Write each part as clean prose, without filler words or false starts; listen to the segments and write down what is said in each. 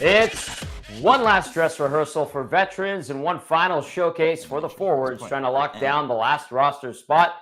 It's one last dress rehearsal for veterans and one final showcase for the forwards trying to lock down the last roster spot.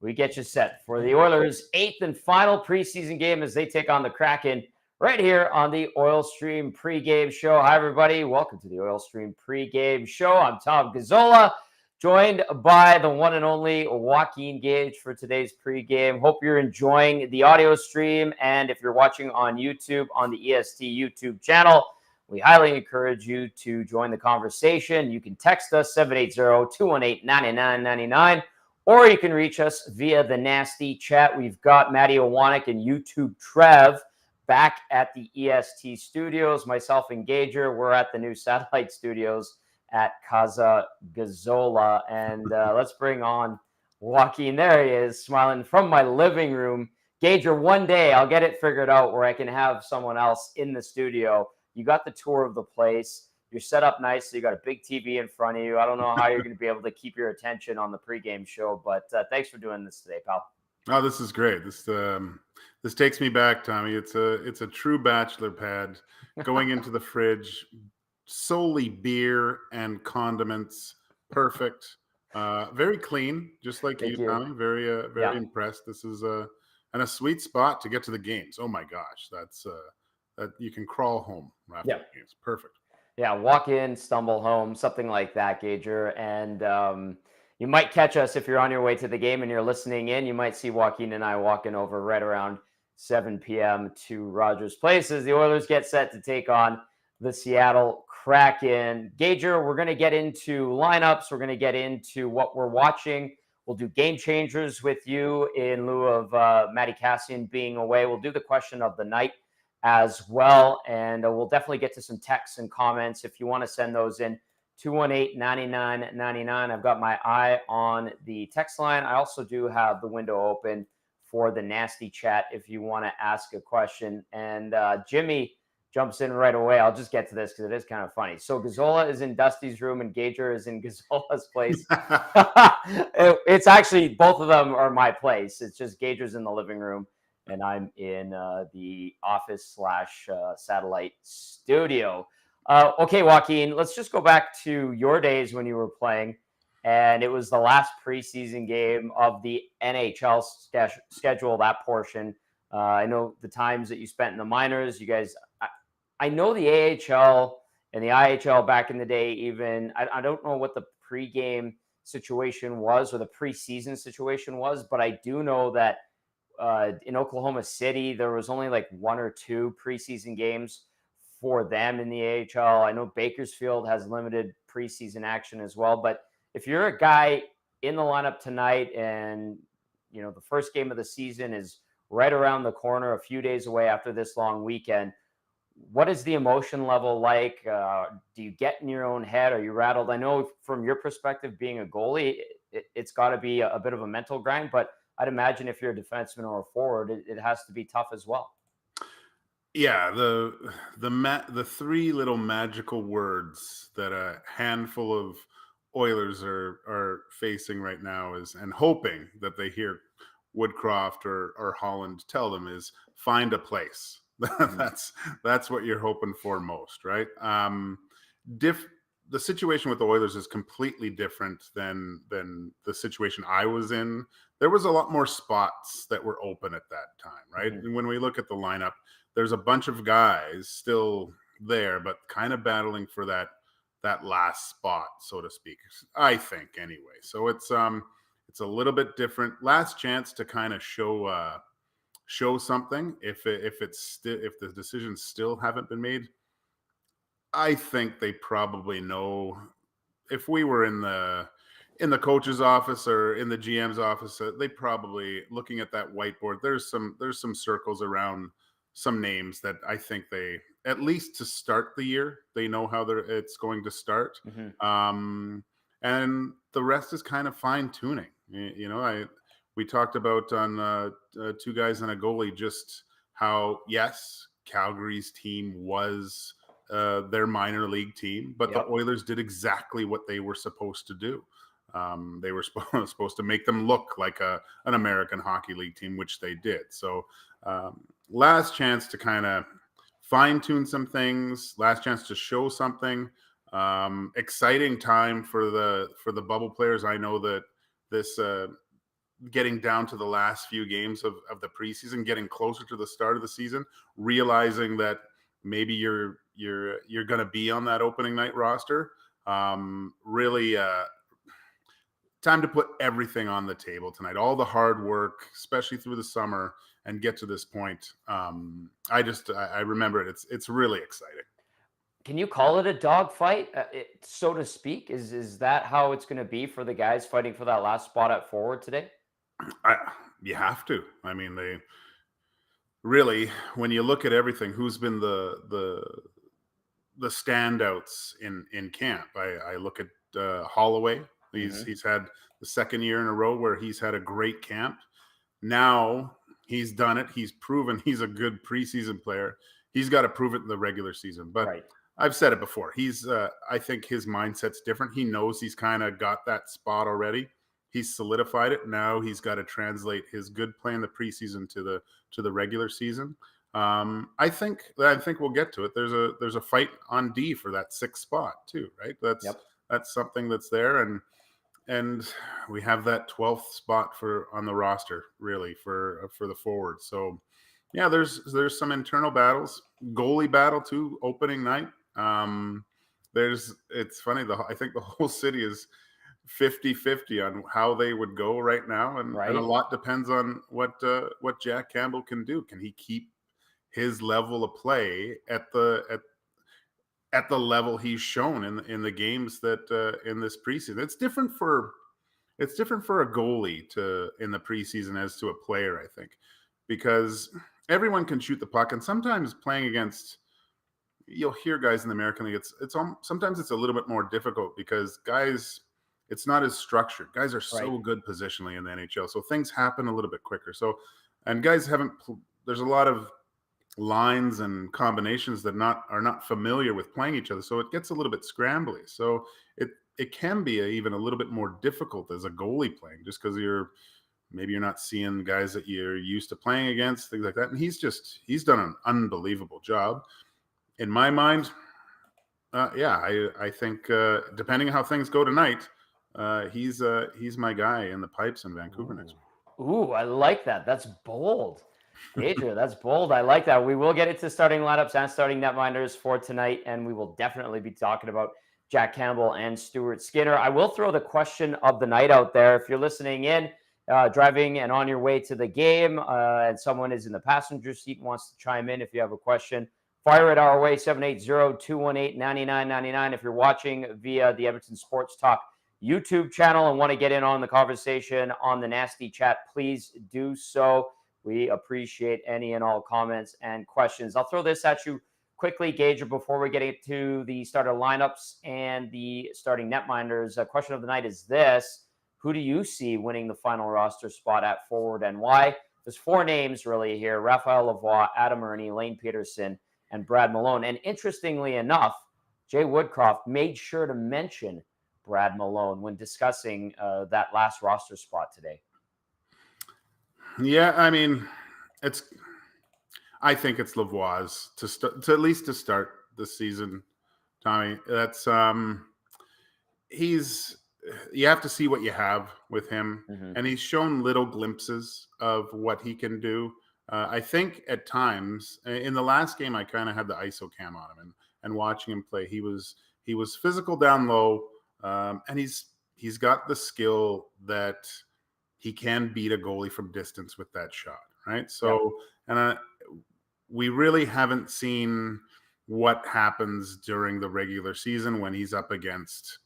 We get you set for the Oilers' 8th and final preseason game as they take on the Kraken right here on the Oil Stream pregame show. Hi, everybody. Welcome to the Oil Stream pregame show. I'm Tom Gazzola, joined by the one and only Joaquin Gage for today's pregame. Hope you're enjoying the audio stream. And if you're watching on YouTube, on the EST YouTube channel, we highly encourage you to join the conversation. You can text us 780-218-9999, or you can reach us via the nasty chat. We've got Matty Owanek and YouTube Trev back at the EST studios. Myself and Gager, we're at the new satellite studios at Casa Gazzola. And let's bring on Joaquin. There he is, smiling from my living room. Gager, one day I'll get it figured out where I can have someone else in the studio. You got the tour of the place. You're set up nicely. You got a big TV in front of you. I don't know how you're going to be able to keep your attention on the pregame show, but thanks for doing this today, pal. Oh, this is great. This takes me back, Tommy. It's a true bachelor pad. Going into the fridge, solely beer and condiments. Perfect. Very clean, just like you, Tommy. Very impressed. This is a sweet spot to get to the games. Oh my gosh, that's that you can crawl home after the games. Perfect. Yeah, walk in, stumble home, something like that, Gager. And you might catch us if you're on your way to the game and you're listening in. You might see Joaquin and I walking over right around 7 p.m. to Rogers Place as the Oilers get set to take on the Seattle Kraken. Gager, we're going to get into lineups. We're going to get into what we're watching. We'll do game changers with you in lieu of Matty Cassian being away. We'll do the question of the night as well. And we'll definitely get to some texts and comments if you want to send those in. 218-9999. I've got my eye on the text line. I also do have the window open for the nasty chat if you want to ask a question. And Jimmy jumps in right away. I'll just get to this because it is kind of funny. So Gazzola is in Dusty's room and Gager is in Gazzola's place. It's actually, both of them are my place. It's just Gager's in the living room and I'm in the office / satellite studio. Okay, Joaquin, let's just go back to your days when you were playing. And it was the last preseason game of the NHL schedule, that portion. I know the times that you spent in the minors. You guys, I know the AHL and the IHL back in the day even. I don't know what the pregame situation was or the preseason situation was, but I do know that in Oklahoma City, there was only like 1 or 2 preseason games for them in the AHL. I know Bakersfield has limited preseason action as well. But if you're a guy in the lineup tonight and, you know, the first game of the season is right around the corner, a few days away after this long weekend, what is the emotion level like? Do you get in your own head? Are you rattled? I know from your perspective, being a goalie, it's got to be a bit of a mental grind, but I'd imagine if you're a defenseman or a forward, it has to be tough as well. Yeah, the 3 little magical words that a handful of Oilers are facing right now is, and hoping that they hear Woodcroft or Holland tell them, is find a place. That's what you're hoping for most, right? The situation with the Oilers is completely different than the situation I was in. There was a lot more spots that were open at that time, right? And when we look at the lineup, there's a bunch of guys still there, but kind of battling for that last spot, so to speak, I think anyway. So it's a little bit different. Last chance to kind of show something if the decisions still haven't been made. I think they probably know. If we were in the coach's office or in the GM's office, they probably, looking at that whiteboard, there's some circles around some names that I think they, at least to start the year, they know how it's going to start. And the rest is kind of fine tuning. You know, we talked about on 2 guys and a goalie, just how, yes, Calgary's team was their minor league team, but the Oilers did exactly what they were supposed to do. They were supposed to make them look like an American Hockey League team, which they did. So last chance to kind of fine-tune some things, last chance to show something. Exciting time for the bubble players. I know that this getting down to the last few games of the preseason, getting closer to the start of the season, realizing that maybe you're going to be on that opening night roster. Really time to put everything on the table tonight. All the hard work, especially through the summer, and get to this point. I remember it. It's really exciting. Can you call it a dogfight, so to speak? Is that how it's going to be for the guys fighting for that last spot at forward today? You have to. I mean, they really, when you look at everything, who's been the standouts in camp? I look at Holloway. He's had the second year in a row where he's had a great camp. Now he's done it. He's proven he's a good preseason player. He's got to prove it in the regular season. But right. I've said it before. I think his mindset's different. He knows he's kind of got that spot already. He's solidified it. Now he's got to translate his good play in the preseason to the regular season. I think we'll get to it. There's a fight on D for that 6th spot too, right? That's something that's there, and we have that 12th spot on the roster really for the forward. So yeah, there's some internal battles, goalie battle too, opening night. It's funny, I think the whole city is 50-50 on how they would go right now, and a lot depends on what Jack Campbell can do. Can he keep his level of play at the level he's shown in the games that in this preseason? It's different for a goalie in the preseason as to a player, I think, because everyone can shoot the puck, and sometimes playing against, you'll hear guys in the American League, sometimes it's a little bit more difficult because guys, it's not as structured. Guys are so good positionally in the NHL, so things happen a little bit quicker. So, and guys there's a lot of lines and combinations that are not familiar with playing each other, so it gets a little bit scrambly. So it can be even a little bit more difficult as a goalie playing, just because maybe you're not seeing guys that you're used to playing against, things like that. And he's done an unbelievable job in my mind. I think depending on how things go tonight, he's my guy in the pipes in Vancouver next week. Ooh, I like that. That's bold. Adria, that's bold. I like that. We will get into starting lineups and starting netminders for tonight, and we will definitely be talking about Jack Campbell and Stuart Skinner. I will throw the question of the night out there. If you're listening in, driving and on your way to the game, and someone is in the passenger seat and wants to chime in, if you have a question, fire it our way, 780-218-9999. If you're watching via the Edmonton Sports Talk YouTube channel and want to get in on the conversation on the Nasty Chat, please do so. We appreciate any and all comments and questions. I'll throw this at you quickly, Gage, before we get into the starter lineups and the starting netminders. Question of the night is this: who do you see winning the final roster spot at forward, and why? There's 4 names really here: Raphael Lavoie, Adam Erne, Lane Peterson, and Brad Malone. And interestingly enough, Jay Woodcroft made sure to mention Brad Malone when discussing that last roster spot today. Yeah, I mean, I think it's Lavoie's to at least to start the season, Tommy. That's you have to see what you have with him, and he's shown little glimpses of what he can do. I think at times in the last game, I kind of had the ISO cam on him and watching him play. He was physical down low, and he's got the skill that he can beat a goalie from distance with that shot, right? So, and we really haven't seen what happens during the regular season when he's up against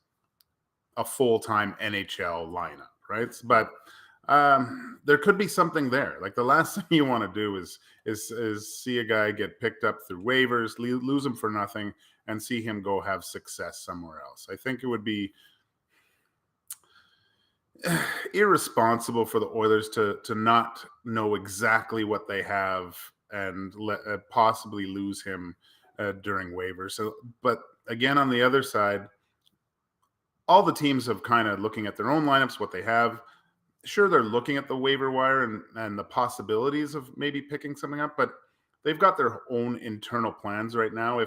a full-time NHL lineup, right? But there could be something there. Like, the last thing you want to do is see a guy get picked up through waivers, lose him for nothing, and see him go have success somewhere else. I think it would be irresponsible for the Oilers to not know exactly what they have and possibly lose him during waivers. So, but again, on the other side, all the teams have kind of looking at their own lineups, what they have. Sure, they're looking at the waiver wire and the possibilities of maybe picking something up, but they've got their own internal plans right now.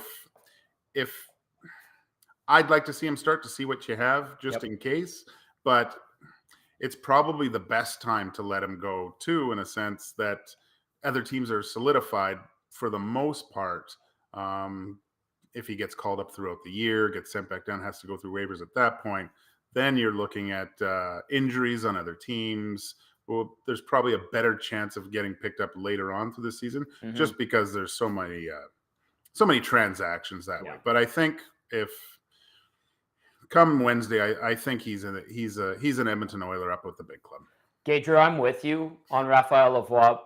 If I'd like to see him start to see what you have just in case, but it's probably the best time to let him go too, in a sense that other teams are solidified for the most part. If he gets called up throughout the year, gets sent back down, has to go through waivers at that point, then you're looking at injuries on other teams. Well, there's probably a better chance of getting picked up later on through the season, just because there's so many transactions that way. But I think if come Wednesday, I think he's an Edmonton Oiler up with the big club. Gager, I'm with you on Raphael Lavoie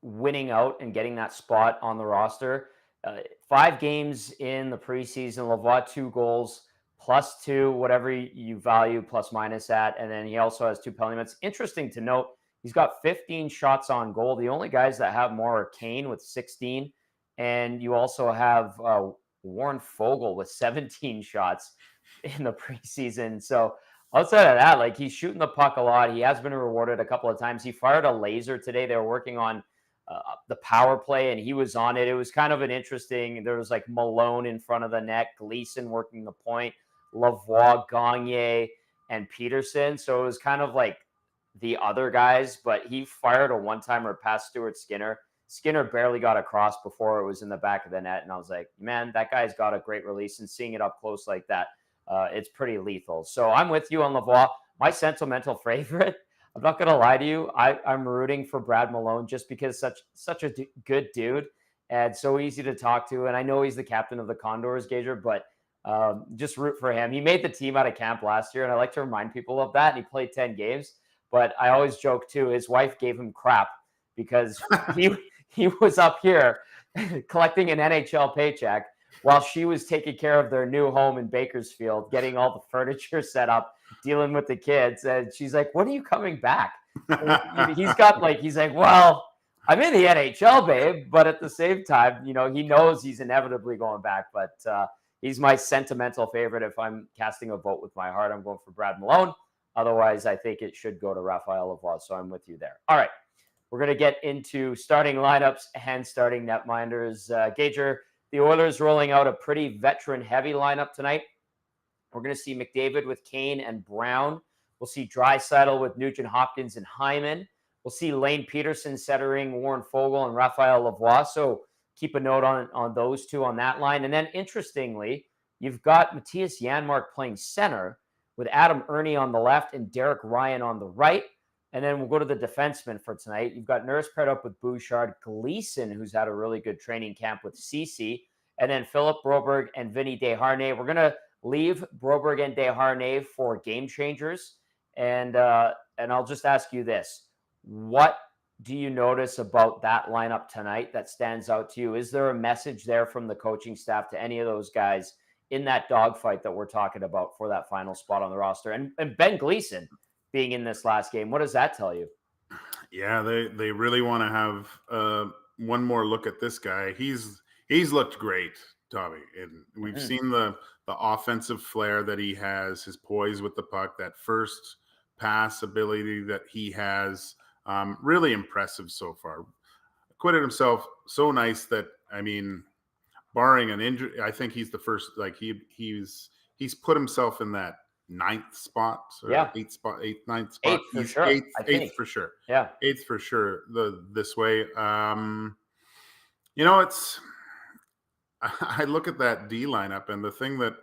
winning out and getting that spot on the roster. 5 games in the preseason, Lavoie 2 goals, +2, whatever you value plus minus at. And then he also has 2 penalty minutes. Interesting to note, he's got 15 shots on goal. The only guys that have more are Kane with 16. And you also have Warren Fogle with 17 shots in the preseason. So outside of that, like, he's shooting the puck a lot. He has been rewarded a couple of times. He fired a laser today. They were working on the power play, and he was on it. It was kind of an interesting, there was like Malone in front of the net, Gleason working the point, Lavoie, Gagne, and Peterson. So it was kind of like the other guys, but he fired a one-timer past Stuart Skinner. Skinner barely got across before it was in the back of the net. And I was like, man, that guy's got a great release, and seeing it up close like that, it's pretty lethal. So I'm with you on Lavoie. My sentimental favorite, I'm not going to lie to you, I'm rooting for Brad Malone, just because such a good dude and so easy to talk to. And I know he's the captain of the Condors, Gager, but just root for him. He made the team out of camp last year, and I like to remind people of that. And he played 10 games. But I always joke, too, his wife gave him crap because he was up here collecting an NHL paycheck while she was taking care of their new home in Bakersfield, getting all the furniture set up, dealing with the kids. And she's like, when are you coming back? He's like, well, I'm in the NHL, babe. But at the same time, he knows he's inevitably going back. But he's my sentimental favorite. If I'm casting a vote with my heart, I'm going for Brad Malone. Otherwise, I think it should go to Raphael Lavoie. So I'm with you there. All right. We're going to get into starting lineups and starting netminders. Gager, the Oilers rolling out a pretty veteran-heavy lineup tonight. We're going to see McDavid with Kane and Brown. We'll see Draisaitl with Nugent Hopkins and Hyman. We'll see Lane Peterson centering Warren Fogle and Raphael Lavoie. So keep a note on those two on that line. And then, interestingly, you've got Matthias Janmark playing center with Adam Ernie on the left and Derek Ryan on the right. And then we'll go to the defensemen for tonight. You've got Nurse paired up with Bouchard, Gleason, who's had a really good training camp with Ceci, and then Philip Broberg and Vinny Desharnais. We're going to leave Broberg and Desharnais for game changers. And I'll just ask you this. What do you notice about that lineup tonight that stands out to you? Is there a message there from the coaching staff to any of those guys in that dogfight that we're talking about for that final spot on the roster? And Ben Gleason being in this last game, what does that tell you? Yeah, they really want to have one more look at this guy. He's looked great, Tommy, and we've seen the offensive flair that he has, his poise with the puck, that first pass ability that he has. Really impressive so far. Acquitted himself so nice that, I mean, barring an injury, I think he's the first. Like he's put himself in that 9th spot, or 9th spot. 8th for sure. 8th for sure. Yeah, 8th for sure. This way, it's. I look at that D lineup, and the thing that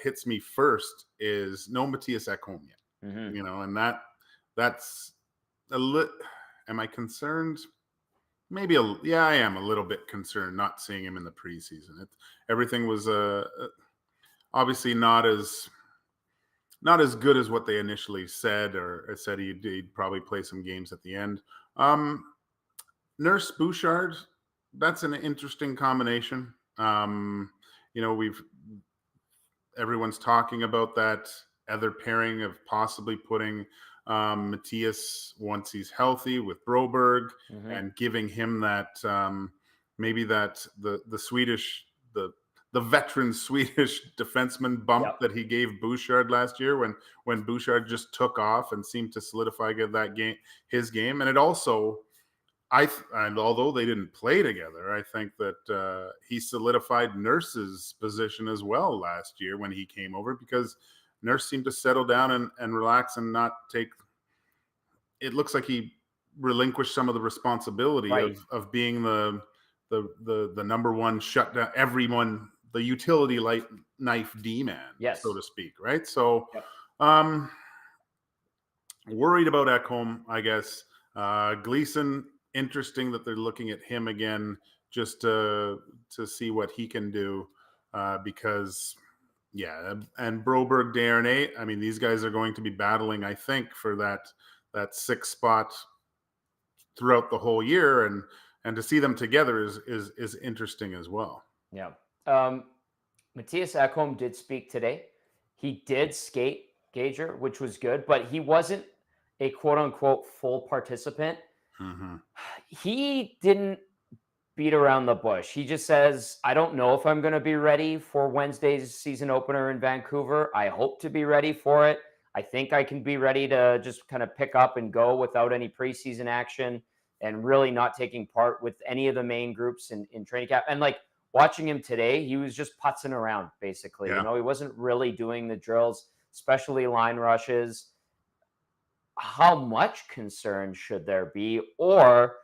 hits me first is no Matthias Ekholm yet. And that's a little. Am I concerned? Maybe I am a little bit concerned not seeing him in the preseason. Everything was obviously not as good as what they initially said, or said he'd probably play some games at the end. Nurse Bouchard, that's an interesting combination. Everyone's talking about that other pairing of possibly putting Matthias, once he's healthy, with Broberg, and giving him that maybe that the Swedish the veteran Swedish defenseman bump that he gave Bouchard last year when Bouchard just took off and seemed to solidify his game. And it also, And although they didn't play together, I think that he solidified Nurse's position as well last year when he came over, because Nurse seemed to settle down and relax and not take. It looks like he relinquished some of the responsibility of being the number one shutdown, everyone, the utility light knife D man, so to speak, right? So, worried about Ekholm, I guess. Gleason, interesting that they're looking at him again just to see what he can do, because and Broberg, Darnay, I mean, these guys are going to be battling, I think, for that sixth spot throughout the whole year, and to see them together is interesting as well. Yeah. Matthias Ekholm did speak today. He did skate Gager, which was good, but he wasn't a quote unquote full participant. Mm-hmm. He didn't beat around the bush. He just says, I don't know if I'm going to be ready for Wednesday's season opener in Vancouver. I hope to be ready for it. I think I can be ready to just kind of pick up and go without any preseason action and really not taking part with any of the main groups in training camp. And like watching him today, he was just putzing around basically. Yeah. He wasn't really doing the drills, especially line rushes. How much concern should there be? Or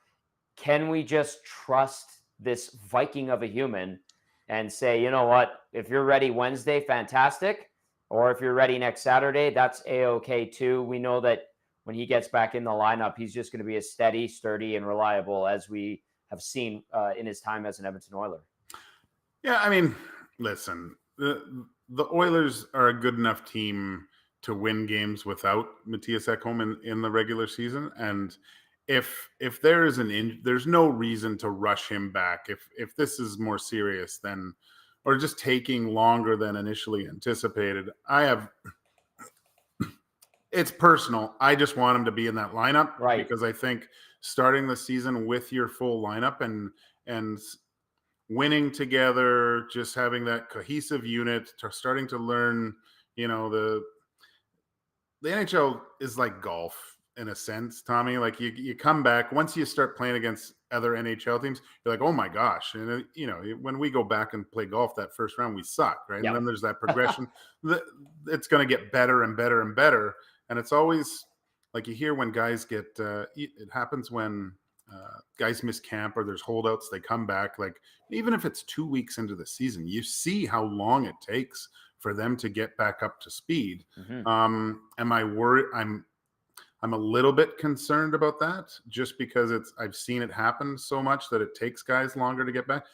can we just trust this Viking of a human and say, you know what, if you're ready Wednesday, fantastic. Or if you're ready next Saturday, that's A-OK too. We know that when he gets back in the lineup, he's just going to be as steady, sturdy, and reliable as we have seen in his time as an Edmonton Oiler. Yeah, I mean, listen, the Oilers are a good enough team to win games without Matthias Ekholm in the regular season. And if there is there's no reason to rush him back. If this is more serious than, or just taking longer than initially anticipated, it's personal. I just want him to be in that lineup, because I think starting the season with your full lineup and winning together, just having that cohesive unit, starting to learn, the NHL is like golf in a sense, Tommy. Like you come back, once you start playing against other NHL teams, you're like, oh my gosh. And when we go back and play golf that first round, we suck, right? Yep. And then there's that progression. It's going to get better and better and better. And it's always like you hear when guys get, it happens when guys miss camp or there's holdouts, they come back. Like even if it's 2 weeks into the season, you see how long it takes for them to get back up to speed. Mm-hmm. Am I worried? I'm a little bit concerned about that, just because I've seen it happen so much that it takes guys longer to get back.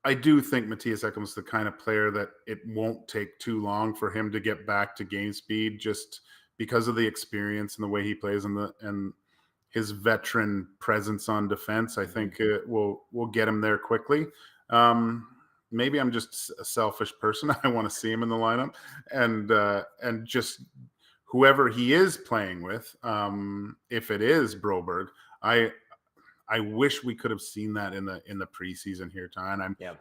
I do think Matthias Ekholm is the kind of player that it won't take too long for him to get back to game speed, just because of the experience and the way he plays and his veteran presence on defense. I think we'll get him there quickly. Maybe I'm just a selfish person. I want to see him in the lineup, and just whoever he is playing with, if it is Broberg, I wish we could have seen that in the preseason here, Ty.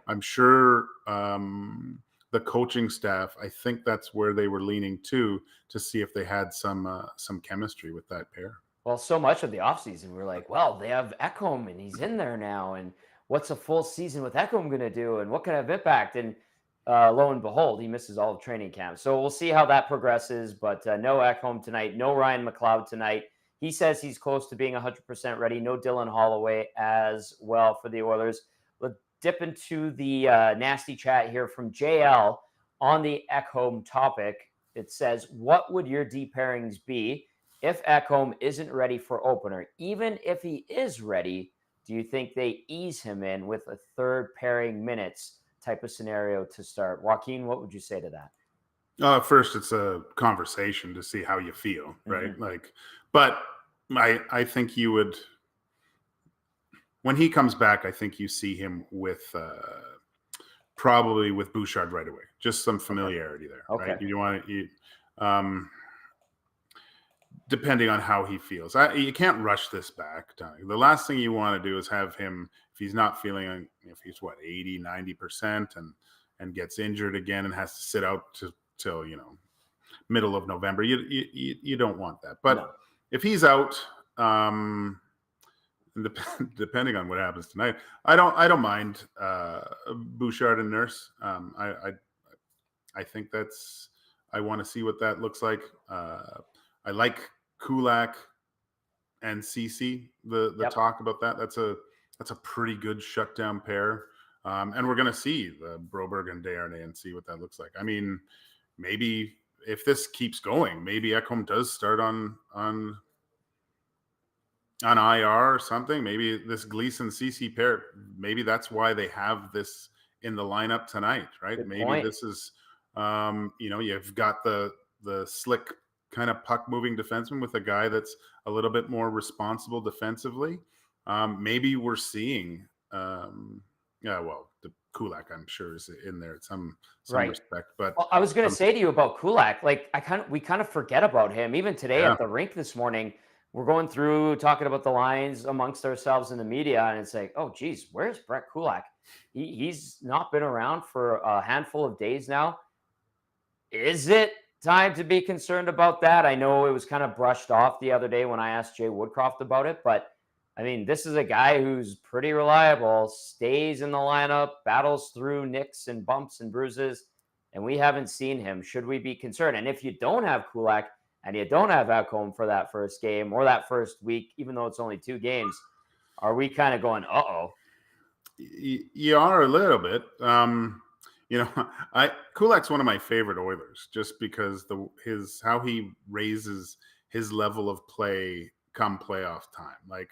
I'm sure the coaching staff, I think that's where they were leaning to see if they had some chemistry with that pair. Well, so much of the offseason, we're like, well, they have Ekholm and he's in there now, and what's a full season with Ekholm going to do, and what kind of impact? And lo and behold, he misses all of training camp. So we'll see how that progresses. But no Ekholm tonight, no Ryan McLeod tonight. He says he's close to being 100% ready. No Dylan Holloway as well for the Oilers. Let's dip into the nasty chat here from JL on the Ekholm topic. It says, what would your D pairings be if Ekholm isn't ready for opener? Even if he is ready, do you think they ease him in with a third pairing minutes type of scenario to start? Joaquin, what would you say to that? First, it's a conversation to see how you feel, right? Mm-hmm. But I think you would, when he comes back, I think you see him with probably with Bouchard right away. Just some familiarity there, right? You want to, depending on how he feels. You can't rush this back, Tony. The last thing you want to do is have him, if he's not feeling, if he's 80, 90% and gets injured again and has to sit out till middle of November. You don't want that. But if he's out, and depending on what happens tonight, I don't mind Bouchard and Nurse. I think I want to see what that looks like. I like Kulak and CC. The talk about that. That's a pretty good shutdown pair. And we're going to see the Broberg and Desharnais and see what that looks like. I mean, maybe if this keeps going, maybe Ekholm does start on IR or something. Maybe this Gleason CC pair, maybe that's why they have this in the lineup tonight, right? Good maybe point. This is, you've got the slick kind of puck moving defenseman with a guy that's a little bit more responsible defensively. Maybe we're seeing, the Kulak, I'm sure, is in there at some respect. But well, I was going to say to you about Kulak, like we kind of forget about him. Even today at the rink this morning, we're going through talking about the lines amongst ourselves in the media, and it's like, oh, geez, where's Brett Kulak? He's not been around for a handful of days now. Is it time to be concerned about that? I know it was kind of brushed off the other day when I asked Jay Woodcroft about it, but I mean, this is a guy who's pretty reliable, stays in the lineup, battles through nicks and bumps and bruises, and we haven't seen him. Should we be concerned? And if you don't have Kulak and you don't have Ekholm for that first game or that first week, even though it's only 2 games, are we kind of going, uh-oh? You are a little bit. Kulak's one of my favorite Oilers just because how he raises his level of play come playoff time. Like,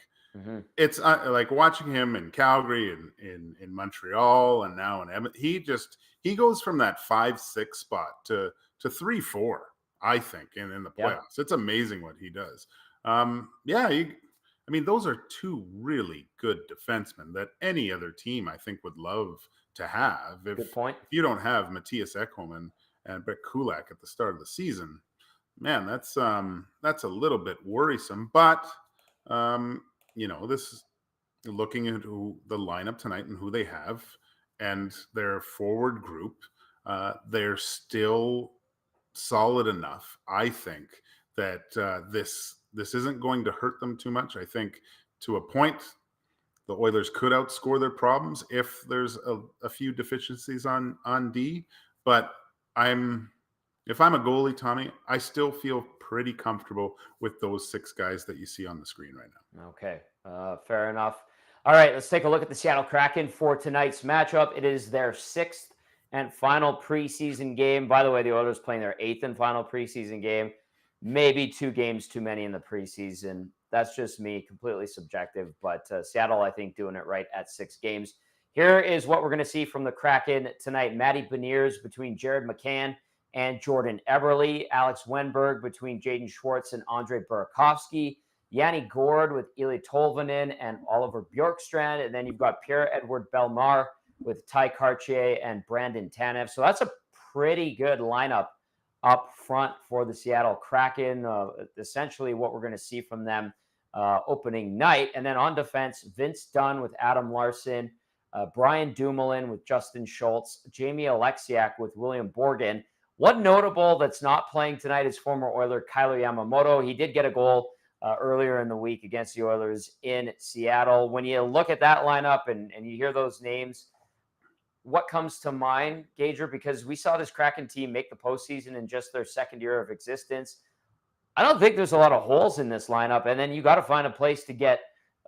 it's like watching him in Calgary and in Montreal and now in Edmonton. He goes from that 5-6 spot to 3-4, I think, in the playoffs. It's amazing what he does. Those are 2 really good defensemen that any other team, I think, would love to have. Good point. If you don't have Matthias Ekholm and Brett Kulak at the start of the season, man, that's a little bit worrisome. But this is looking into the lineup tonight and who they have and their forward group. They're still solid enough, I think, that this isn't going to hurt them too much. I think to a point, the Oilers could outscore their problems if there's a few deficiencies on D. But if I'm a goalie, Tommy, I still feel pretty comfortable with those 6 guys that you see on the screen right now. Okay, fair enough. All right, let's take a look at the Seattle Kraken for tonight's matchup. It is their 6th and final preseason game. By the way, the Oilers playing their 8th and final preseason game. Maybe 2 games too many in the preseason. That's just me, completely subjective. But Seattle, I think, doing it right at 6 games. Here is what we're going to see from the Kraken tonight. Matty Beniers between Jared McCann and Jordan Eberle. Alex Wenberg between Jaden Schwartz and Andre Burakovsky. Yanni Gord with Eli Tolvanen and Oliver Bjorkstrand. And then you've got Pierre-Edouard Bellemare with Ty Cartier and Brandon Tanev. So that's a pretty good lineup up front for the Seattle Kraken. Essentially what we're going to see from them opening night. And then on defense, Vince Dunn with Adam Larson, Brian Dumoulin with Justin Schultz, Jamie Alexiak with William Borgen. One notable that's not playing tonight is former Oiler Kyler Yamamoto. He did get a goal earlier in the week against the Oilers in Seattle. When you look at that lineup and you hear those names, what comes to mind, Gager? Because we saw this Kraken team make the postseason in just their 2nd year of existence. I don't think there's a lot of holes in this lineup. And then you got to find a place to get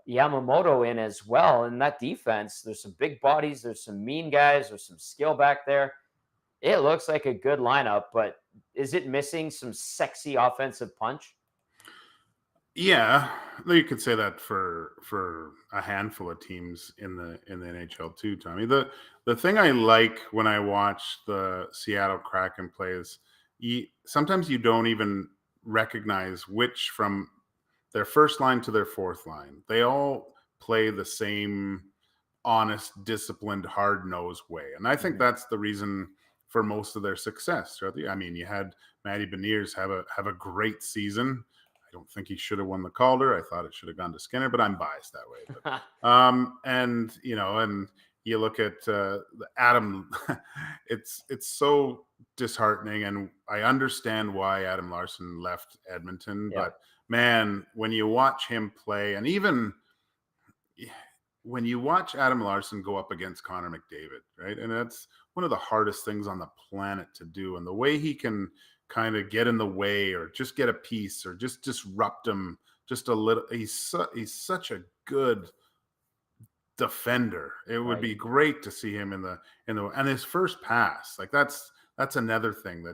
Yamamoto in as well. And that defense, there's some big bodies, there's some mean guys, there's some skill back there. It looks like a good lineup, but is it missing some sexy offensive punch? Yeah, you could say that for a handful of teams in the NHL too, Tommy. The thing I like when I watch the Seattle Kraken play is sometimes you don't even recognize which from their first line to their 4th line. They all play the same honest, disciplined, hard-nosed way. And I think that's the reason for most of their success. I mean, you had Matty Beniers have a great season. I don't think he should have won the Calder. I thought it should have gone to Skinner, but I'm biased that way. But, and you look at Adam, it's so disheartening. And I understand why Adam Larson left Edmonton, but man, when you watch him play, and even when you watch Adam Larson go up against Connor McDavid, right? And that's one of the hardest things on the planet to do. And the way he can kind of get in the way or just get a piece or just disrupt him just a little. He's such a good defender. It would be great to see him in the and his first pass. Like that's another thing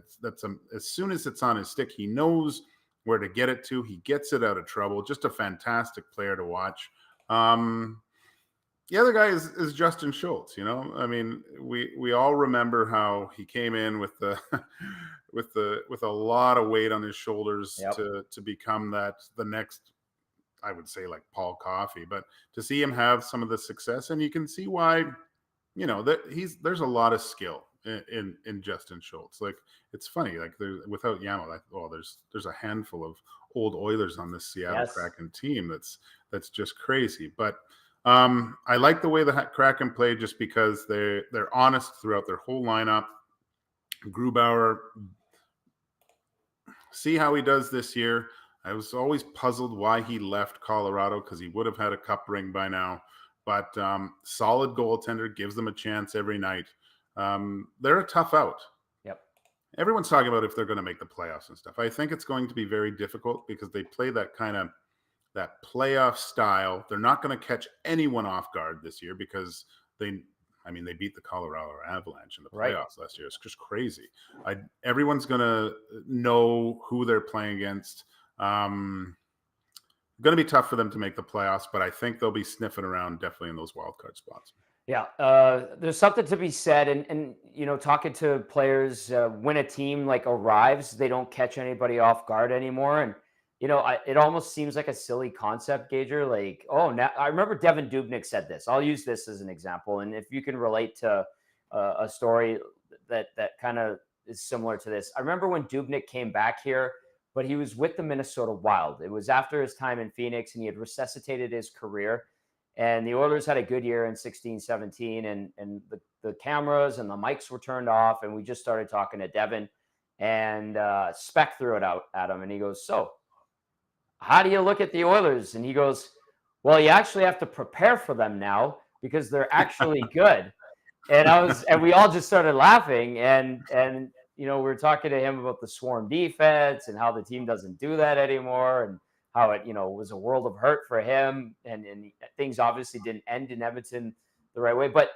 as soon as it's on his stick, he knows where to get it to. He gets it out of trouble. Just a fantastic player to watch. The other guy is Justin Schultz. I mean, we all remember how he came in with the with a lot of weight on his shoulders to become the next, I would say, like Paul Coffey, but to see him have some of the success, and you can see why, that there's a lot of skill in Justin Schultz. Like, it's funny, like without Yamo, there's a handful of old Oilers on this Seattle Kraken team that's just crazy. But I like the way the Kraken play, just because they're honest throughout their whole lineup. Grubauer, see how he does this year. I was always puzzled why he left Colorado, because he would have had a cup ring by now. But solid goaltender, gives them a chance every night. They're a tough out. Yep. Everyone's talking about if they're going to make the playoffs and stuff. I think it's going to be very difficult because they play that playoff style. They're not going to catch anyone off guard this year because they beat the Colorado Avalanche in the playoffs last year. It's just crazy. Everyone's going to know who they're playing against. Going to be tough for them to make the playoffs, but I think they'll be sniffing around definitely in those wild card spots. Yeah, there's something to be said, and talking to players, when a team like arrives, they don't catch anybody off guard anymore, and it almost seems like a silly concept, Gager. Like, now I remember Devin Dubnyk said this. I'll use this as an example, and if you can relate to a story that kind of is similar to this, I remember when Dubnyk came back here, but he was with the Minnesota Wild. It was after his time in Phoenix, and he had resuscitated his career. And the Oilers had a good year in 16-17, and the cameras and the mics were turned off, and we just started talking to Devin, and Speck threw it out at him, and he goes, "So, how do you look at the Oilers?" And he goes, "Well, you actually have to prepare for them now because they're actually good." And we all just started laughing, and we were talking to him about the swarm defense and how the team doesn't do that anymore, and how it, was a world of hurt for him, and things obviously didn't end in Edmonton the right way. But,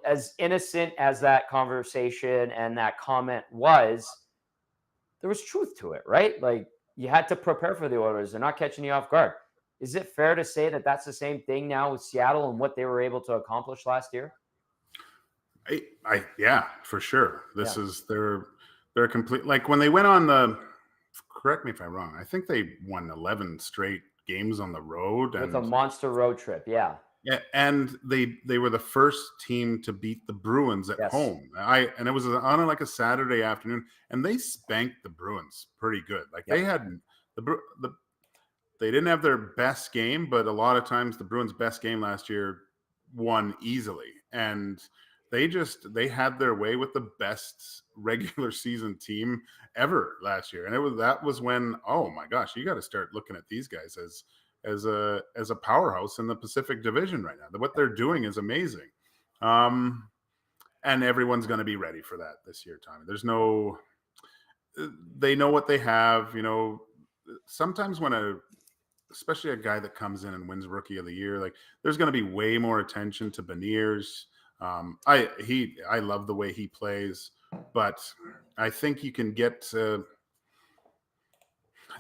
as innocent as that conversation and that comment was, there was truth to it, right? Like, you had to prepare for the Oilers. They're not catching you off guard. Is it fair to say that that's the same thing now with Seattle and what they were able to accomplish last year? Yeah, for sure. This is they're complete. Like, when they went on the, correct me if I'm wrong, I think they won 11 straight games on the road. With a monster road trip, yeah. Yeah, and they were the first team to beat the Bruins at home. And it was on like a Saturday afternoon, and they spanked the Bruins pretty good. Like, they had they didn't have their best game, but a lot of times the Bruins' best game last year won easily, and they had their way with the best regular season team ever last year. And that was when, oh my gosh, you got to start looking at these guys as a powerhouse in the Pacific Division right now. What they're doing is amazing. And everyone's going to be ready for that this year, Tommy. They know what they have. Sometimes especially a guy that comes in and wins Rookie of the Year, like, there's going to be way more attention to Beniers. I love the way he plays, but I think you can get to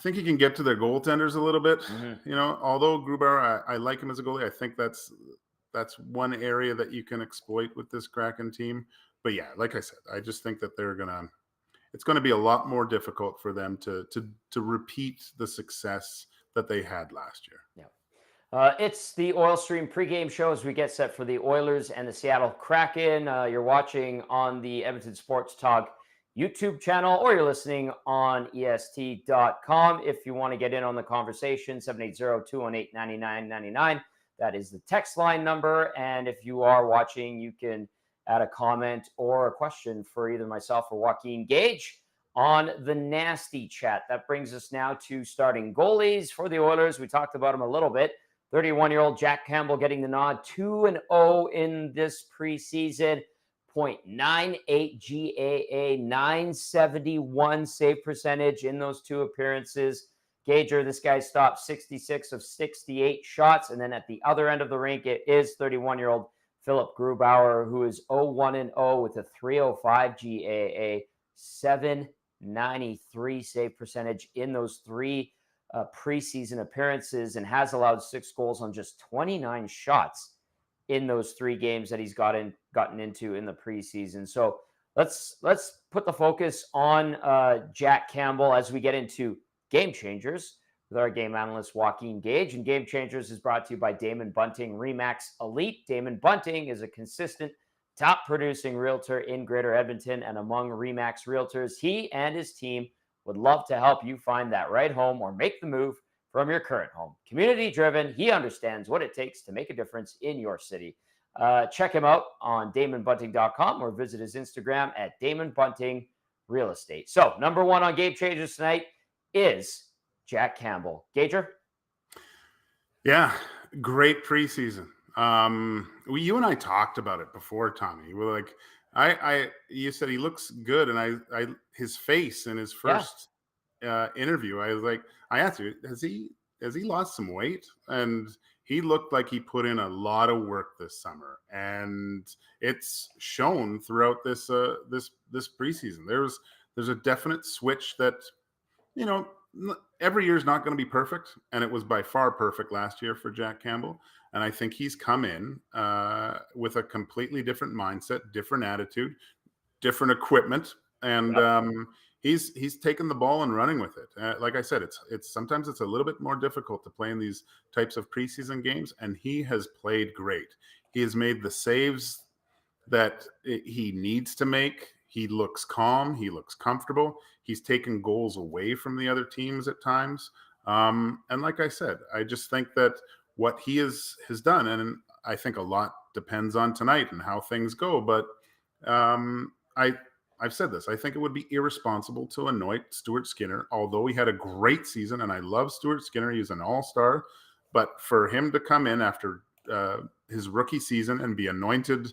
their goaltenders a little bit. Mm-hmm. Although Grubauer, I like him as a goalie. I think that's one area that you can exploit with this Kraken team. But yeah, like I said, I just think that it's going to be a lot more difficult for them to repeat the success that they had last year. Yeah. It's the Oil Stream pregame show as we get set for the Oilers and the Seattle Kraken. You're watching on the Edmonton Sports Talk YouTube channel, or you're listening on EST.com. If you want to get in on the conversation, 780-218-9999. That is the text line number. And if you are watching, you can add a comment or a question for either myself or Joaquin Gage on the Nasty Chat. That brings us now to starting goalies for the Oilers. We talked about them a little bit, 31-year-old Jack Campbell getting the nod, 2-0 in this preseason, .98 GAA, 971 save percentage in those 2 appearances. Gager, this guy stopped 66 of 68 shots. And then at the other end of the rink, it is 31-year-old Philip Grubauer, who is 0-1-0 with a 305 GAA, 793 save percentage in those 3 preseason appearances, and has allowed 6 goals on just 29 shots in those 3 games that he's gotten into in the preseason. So let's put the focus on Jack Campbell as we get into Game Changers with our game analyst Joaquin Gage. And Game Changers is brought to you by Damon Bunting Remax Elite. Damon Bunting is a consistent top producing realtor in Greater Edmonton, and among Remax realtors, he and his team would love to help you find that right home or make the move from your current home. Community driven, he understands what it takes to make a difference in your city. Check him out on DamonBunting.com or visit his Instagram at Damon Bunting Real Estate. So, number 1 on Game Changers tonight is Jack Campbell. Gager? Yeah, great preseason. You and I talked about it before, Tommy. We were like, you said he looks good, and his face in his first interview, I was like, I asked you, has he lost some weight? And he looked like he put in a lot of work this summer, and it's shown throughout this preseason. There's a definite switch that, every year is not going to be perfect, and it was by far perfect last year for Jack Campbell. And I think he's come in with a completely different mindset, different attitude, different equipment, and he's taken the ball and running with it. Like I said, it's sometimes it's a little bit more difficult to play in these types of preseason games, and he has played great. He has made the saves that he needs to make. He looks calm. He looks comfortable. He's taken goals away from the other teams at times. And like I said, I just think that what he has done, and I think a lot depends on tonight and how things go. But I've said this. I think it would be irresponsible to anoint Stuart Skinner, although he had a great season, and I love Stuart Skinner. He's an all-star. But for him to come in after his rookie season and be anointed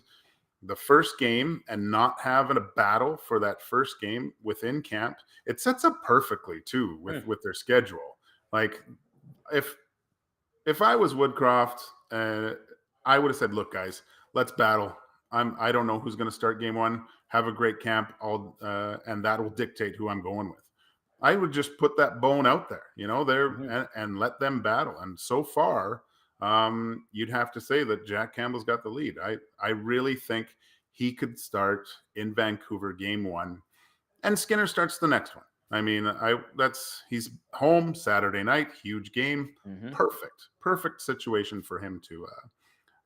the first game and not having a battle for that first game within camp, it sets up perfectly too with their schedule. Like if I was Woodcroft, I would have said, look, guys, let's battle. I don't know who's going to start game 1. Have a great camp, and that will dictate who I'm going with. I would just put that bone out there, and let them battle. And so far, you'd have to say that Jack Campbell's got the lead. I really think he could start in Vancouver game 1, and Skinner starts the next one. I mean, he's home Saturday night, huge game, perfect situation for him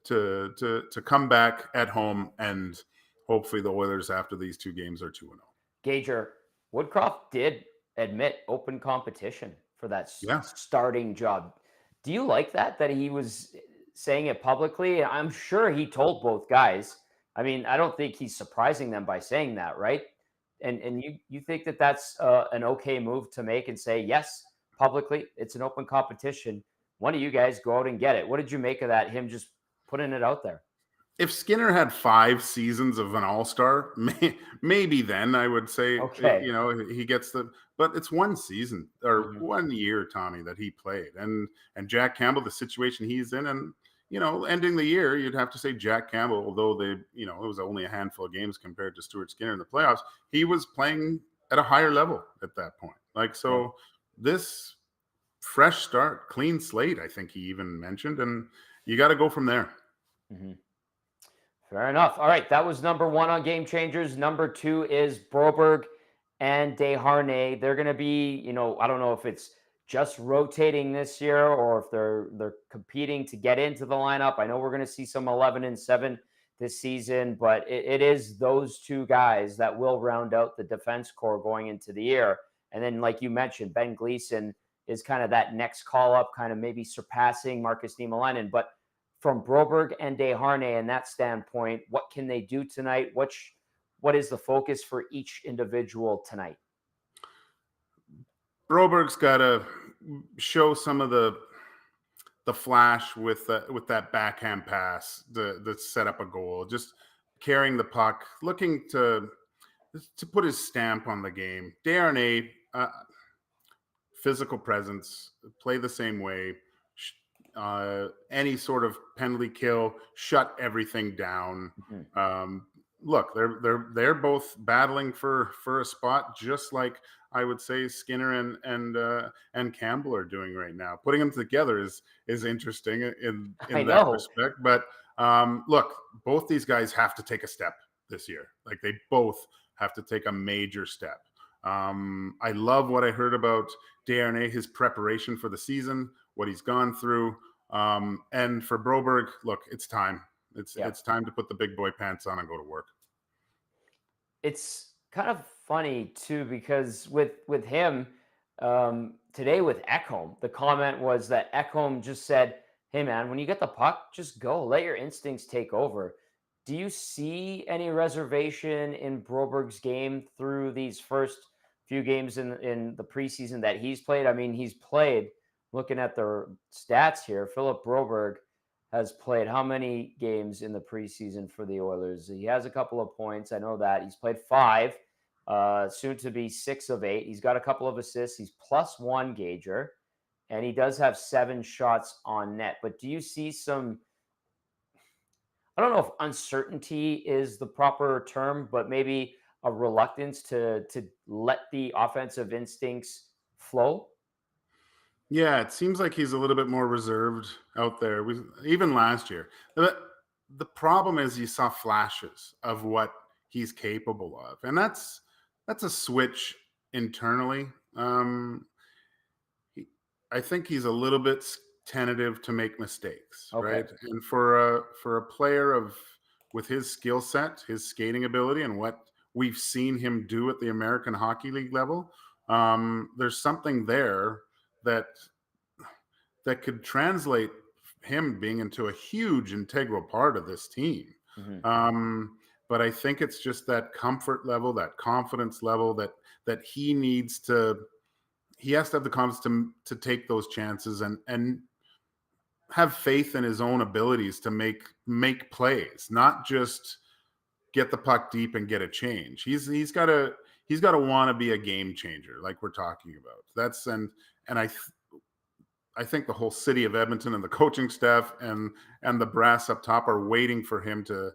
to come back at home, and hopefully the Oilers after these 2 games are 2-0. Gager, Woodcroft did admit open competition for that starting job. Do you like that he was saying it publicly? I'm sure he told both guys. I mean, I don't think he's surprising them by saying that, right? And you think that that's an okay move to make and say, yes, publicly, it's an open competition. One of you guys go out and get it. What did you make of that, him just putting it out there? If Skinner had 5 seasons of an all-star, maybe then I would say, he gets but it's 1 season or 1 year, Tommy, that he played. And Jack Campbell, the situation he's in, and, ending the year, you'd have to say Jack Campbell, although it was only a handful of games compared to Stuart Skinner in the playoffs, he was playing at a higher level at that point. This fresh start, clean slate, I think he even mentioned, and you got to go from there. Fair enough. All right, that was number 1 on Game Changers. Number 2 is Broberg and Desharnais. They're going to be, I don't know if it's just rotating this year or if they're competing to get into the lineup. I know we're going to see some 11-7 this season, but it is those 2 guys that will round out the defense core going into the year. And then, like you mentioned, Ben Gleason is kind of that next call up, kind of maybe surpassing Marcus Niemelainen. But from Broberg and Desharnais and that standpoint, what can they do tonight? What is the focus for each individual tonight? Broberg's got to show some of the the flash with that backhand pass to set up a goal, just carrying the puck, looking to put his stamp on the game. Darnay, physical presence, play the same way. Any sort of penalty kill, shut everything down. Mhm. Look, they're both battling for a spot, just like I would say Skinner and Campbell are doing right now. Putting them together is interesting I in that know. respect. But look, both these guys have to take a step this year. Like they both have to take a major step. I love what I heard about Darnay, his preparation for the season, what he's gone through. And for Broberg, look, it's time. Yeah. It's time to put the big boy pants on and go to work. It's kind of funny too because with him today with Ekholm, the comment was that Ekholm just said, "Hey man, when you get the puck, just go. Let your instincts take over." Do you see any reservation in Broberg's game through these first few games in the preseason that he's played? I mean, he's played. Looking at the stats here, Philip Broberg has played how many games in the preseason for the Oilers? He has a couple of points. I know that. He's played five, soon to be 6 of 8. He's got a couple of assists. He's +1 Gager, and he does have 7 shots on net. But do you see some, I don't know if uncertainty is the proper term, but maybe a reluctance to let the offensive instincts flow? Yeah, it seems like he's a little bit more reserved out there. Even last year. The problem is you saw flashes of what he's capable of, and that's a switch internally. He, I think he's a little bit tentative to make mistakes, Okay. right? And for a player of with his skill set, his skating ability, and what we've seen him do at the American Hockey League level, there's something there that could translate him being into a huge integral part of this team. Mhm. Um, but I think it's just that comfort level, that confidence level that he has to have the confidence to take those chances and have faith in his own abilities to make plays, not just get the puck deep and get a change. He's got to want to be a game changer, like we're talking about. And I think the whole city of Edmonton and the coaching staff and the brass up top are waiting for him to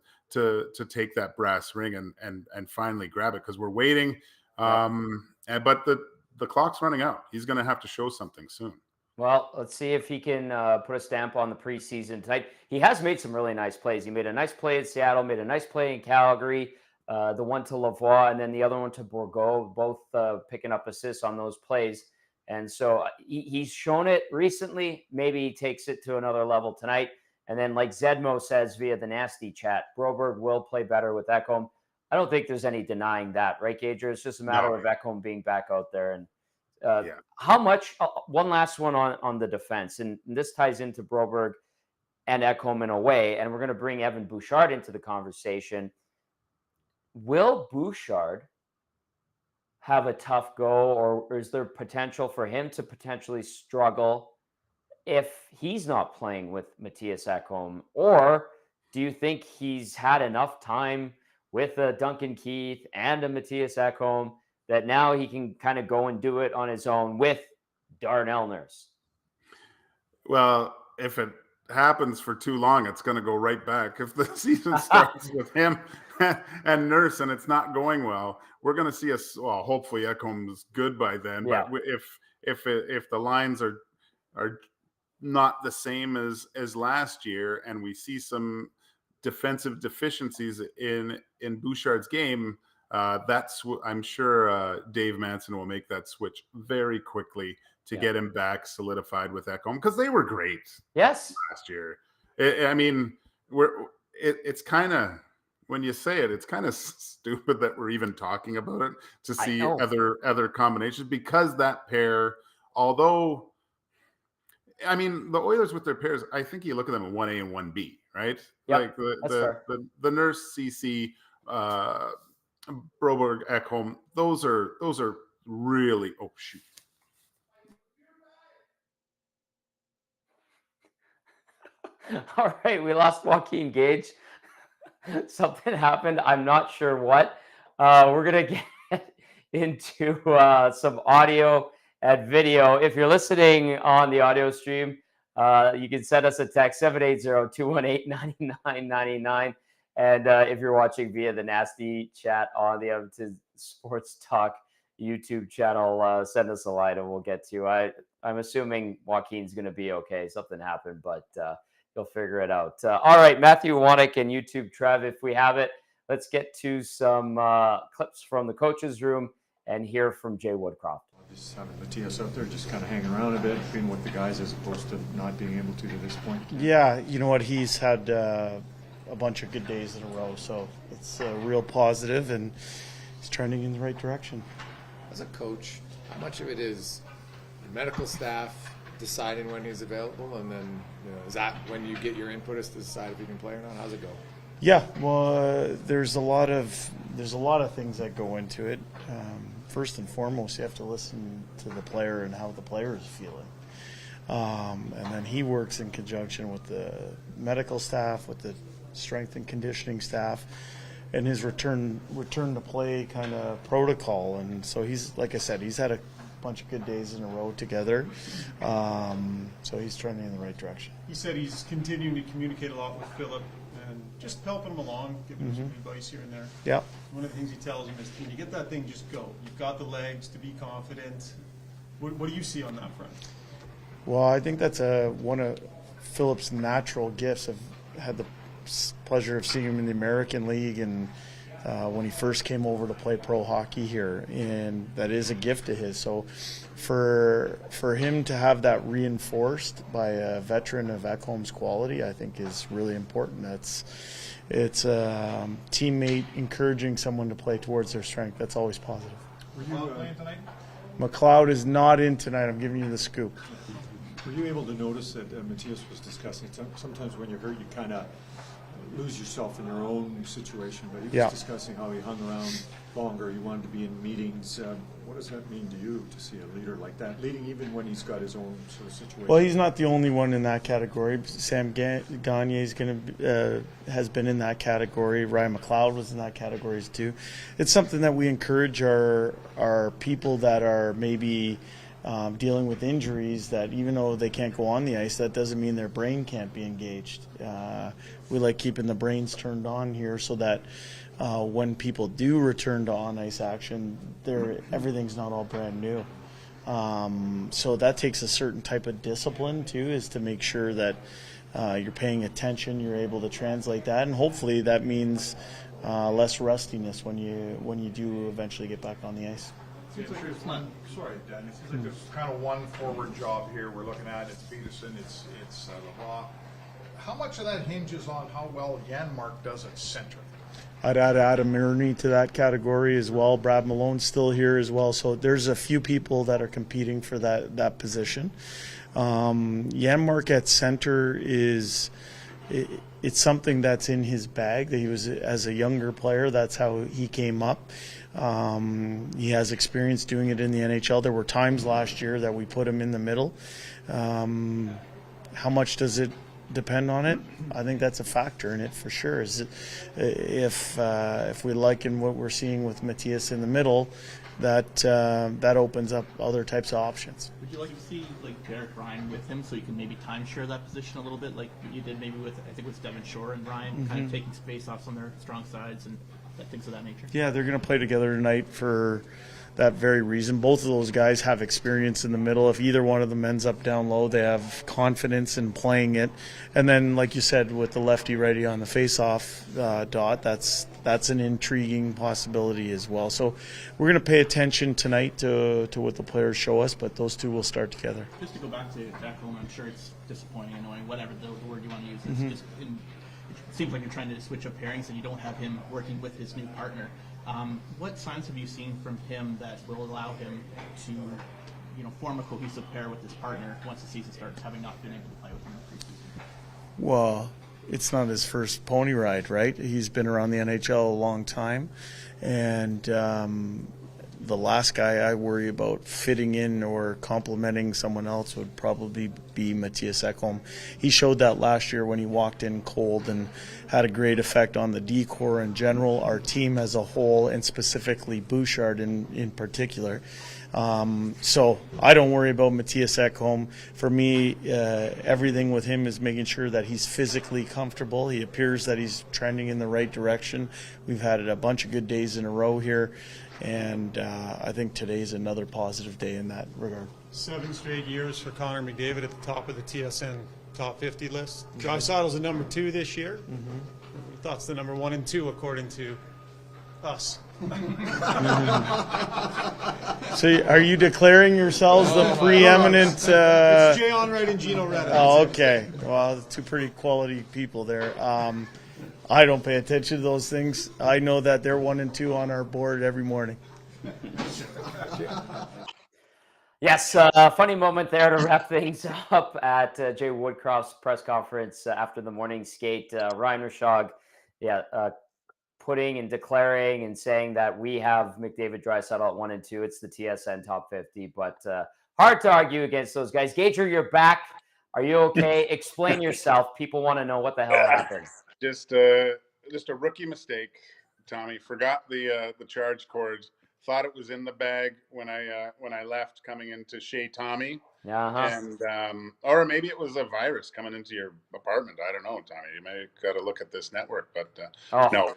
take that brass ring and finally grab it, because we're waiting. Yep. But the clock's running out. He's going to have to show something soon. Well, let's see if he can put a stamp on the preseason tonight. He has made some really nice plays. He made a nice play in Seattle, made a nice play in Calgary, the one to Lavoie, and then the other one to Bourgault, both picking up assists on those plays. And so he's shown it recently. Maybe he takes it to another level tonight. And then, like Zedmo says via the nasty chat, Broberg will play better with Ekholm. I don't think there's any denying that, right, Gager? It's just a matter No, of Ekholm being back out there. And yeah. how much? One last one on the defense, and this ties into Broberg and Ekholm in a way. And we're going to bring Evan Bouchard into the conversation. Will Bouchard have a tough go, or is there potential for him to potentially struggle if he's not playing with Matthias Ekholm? Or do you think he's had enough time with a Duncan Keith and a Matthias Ekholm that now he can kind of go and do it on his own with Darnell Nurse? Well, if it happens for too long, it's going to go right back. If the season starts with him and Nurse and it's not going well, we're going to see us. Well, hopefully Ekholm's good by then. Yeah. But if the lines are not the same as last year, and we see some defensive deficiencies in Bouchard's game, I'm sure Dave Manson will make that switch very quickly to Yeah. get him back solidified with Ekholm, because they were great Yes. last year. I mean, it's kind of, when you say it, it's kind of stupid that we're even talking about it, to I see know. other combinations, because that pair, although, I mean, the Oilers with their pairs, I think you look at them at 1A and 1B, right? Yep. Like That's fair. the Nurse, CC, uh, Broberg, Ekholm, those are really, oh shoot. All right, we lost Joaquin Gage. Something happened. I'm not sure what. We're gonna get into some audio and video. If you're listening on the audio stream, you can send us a text 780-218-9999. And if you're watching via the Nasty Chat on the Edmonton Sports Talk YouTube channel, send us a line and we'll get to you. I'm assuming Joaquin's going to be okay. Something happened, but you'll figure it out. All right, Matthew Wannick and YouTube Trev, if we have it, let's get to some clips from the coaches' room and hear from Jay Woodcroft. Just having Matthias out there, just kind of hanging around a bit, being with the guys as opposed to not being able to this point. Yeah, you know what? He's had a bunch of good days in a row, so it's a real positive, and he's trending in the right direction. As a coach, how much of it is the medical staff deciding when he's available, and then is that when you get your input as to decide if he can play or not? How's it go? Yeah, well, there's a lot of things that go into it. First and foremost, you have to listen to the player and how the player is feeling. And then he works in conjunction with the medical staff, with the strength and conditioning staff, and his return to play kind of protocol. And so he's, like I said, he's had a bunch of good days in a row together. So he's trending in the right direction. He said he's continuing to communicate a lot with Philip and just helping him along, giving him some advice here and there. Yeah. One of the things he tells him is, when you get that thing, just go. You've got the legs to be confident. What do you see on that front? Well, I think that's one of Philip's natural gifts. I've had the pleasure of seeing him in the American League and when he first came over to play pro hockey here, and that is a gift of his. So for him to have that reinforced by a veteran of Ekholm's quality, I think is really important. It's a teammate encouraging someone to play towards their strength. That's always positive. Were you playing tonight? McLeod is not in tonight. I'm giving you the scoop. Were you able to notice that Matthias was discussing, sometimes when you're hurt you kind of lose yourself in your own situation, but he was discussing how he hung around longer, he wanted to be in meetings. What does that mean to you, to see a leader like that, leading even when he's got his own sort of situation? Well, he's not the only one in that category. Sam Gagne has been in that category. Ryan McLeod was in that category too. It's something that we encourage our people that are maybe dealing with injuries, that even though they can't go on the ice, that doesn't mean their brain can't be engaged. We like keeping the brains turned on here so that when people do return to on-ice action, everything's not all brand new. So that takes a certain type of discipline too, is to make sure that you're paying attention, you're able to translate that, and hopefully that means less rustiness when you do eventually get back on the ice. Seems like there's one. Sorry, Dan. It seems like there's kind of one forward job here we're looking at. It's Peterson. It's LeBlanc. How much of that hinges on how well Janmark does at center? I'd add Adam Mirny to that category as well. Brad Malone's still here as well. So there's a few people that are competing for that position. Janmark at center it's something that's in his bag. That he was, as a younger player, that's how he came up. He has experience doing it in the NHL. There were times last year that we put him in the middle. How much does it depend on it? I think that's a factor in it for sure. If we like in what we're seeing with Matthias in the middle, that opens up other types of options. Would you like to see Derek Ryan with him so you can maybe time share that position a little bit, like you did maybe with Devon Shore and Ryan, kind of taking space off some of their strong sides and things of that nature? Yeah, they're going to play together tonight for that very reason. Both of those guys have experience in the middle. If either one of them ends up down low, they have confidence in playing it. And then, like you said, with the lefty-righty on the face-off dot, that's an intriguing possibility as well. So we're going to pay attention tonight to what the players show us, but those two will start together. Just to go back to Ekholm, I'm sure it's disappointing, annoying, whatever the word you want to use. It's just it seems like you're trying to switch up pairings and you don't have him working with his new partner. What signs have you seen from him that will allow him to, form a cohesive pair with his partner once the season starts, having not been able to play with him in the preseason? Well, it's not his first pony ride, right? He's been around the NHL a long time, and the last guy I worry about fitting in or complementing someone else would probably be Matthias Ekholm. He showed that last year when he walked in cold and had a great effect on the D-core in general, our team as a whole, and specifically Bouchard in particular. So I don't worry about Matthias Ekholm. For me, everything with him is making sure that he's physically comfortable. He appears that he's trending in the right direction. We've had a bunch of good days in a row here, and I think today's another positive day in that regard. 7 straight years for Connor McDavid at the top of the TSN top 50 list. Draisaitl's the number 2 this year. We thought it's the number 1 and 2 according to us. So are you declaring yourselves the preeminent? It's Jay Onright and Gino Reda. Oh, okay. Well, two pretty quality people there. I don't pay attention to those things. I know that they're 1 and 2 on our board every morning. Yes, funny moment there to wrap things up at Jay Woodcroft's press conference after the morning skate. Ryan Rishaug, putting and declaring and saying that we have McDavid, Draisaitl at 1 and 2. It's the TSN top 50, but hard to argue against those guys. Gager, you're back. Are you okay? Explain yourself. People want to know what the hell happened. Just a rookie mistake, Tommy. Forgot the charge cord. Thought it was in the bag when I left coming into Chez Tommy. And or maybe it was a virus coming into your apartment. I don't know, Tommy. You may got to look at this network, but no.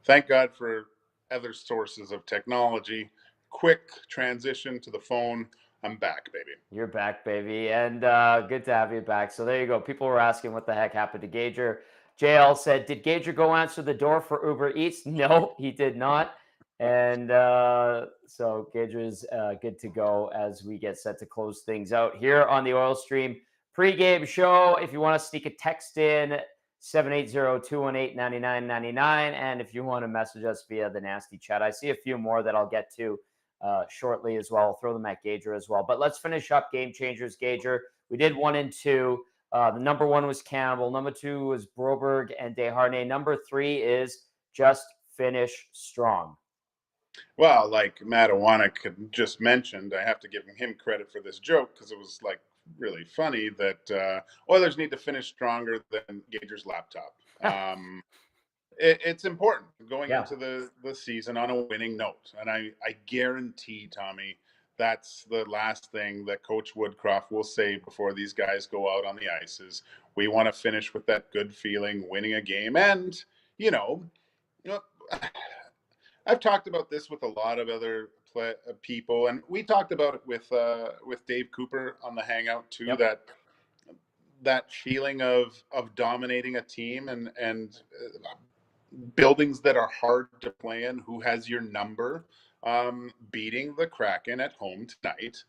Thank God for other sources of technology. Quick transition to the phone. I'm back, baby. You're back, baby, and good to have you back. So there you go. People were asking what the heck happened to Gager. JL said, "Did Gager go answer the door for Uber Eats?" No, he did not. And so Gager's good to go as we get set to close things out here on the Oil Stream pregame show. If you want to sneak a text in, 780-218-9999. And if you want to message us via the nasty chat, I see a few more that I'll get to shortly as well. I'll throw them at Gager as well. But let's finish up game changers, Gager. We did 1 and 2. The number 1 was Campbell. Number 2 was Broberg and Desharnais. Number 3 is just finish strong. Well, like Matt Iwanek just mentioned, I have to give him credit for this joke because it was like really funny that Oilers need to finish stronger than Gager's laptop. It's important going into the season on a winning note. And I guarantee, Tommy, that's the last thing that Coach Woodcroft will say before these guys go out on the ice is we want to finish with that good feeling, winning a game. And, you know, I've talked about this with a lot of other people, and we talked about it with Dave Cooper on the Hangout too. Yep. That feeling of dominating a team and buildings that are hard to play in. Who has your number? Beating the Kraken at home tonight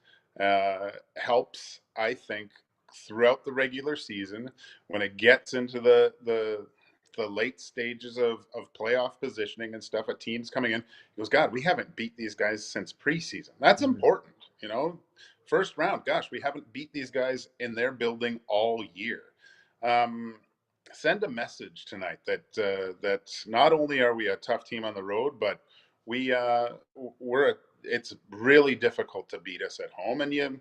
helps, I think, throughout the regular season when it gets into the late stages of playoff positioning and stuff, a team's coming in, he goes, God, we haven't beat these guys since preseason. That's important, you know. First round, gosh, we haven't beat these guys in their building all year. Send a message tonight that not only are we a tough team on the road, but it's really difficult to beat us at home, and you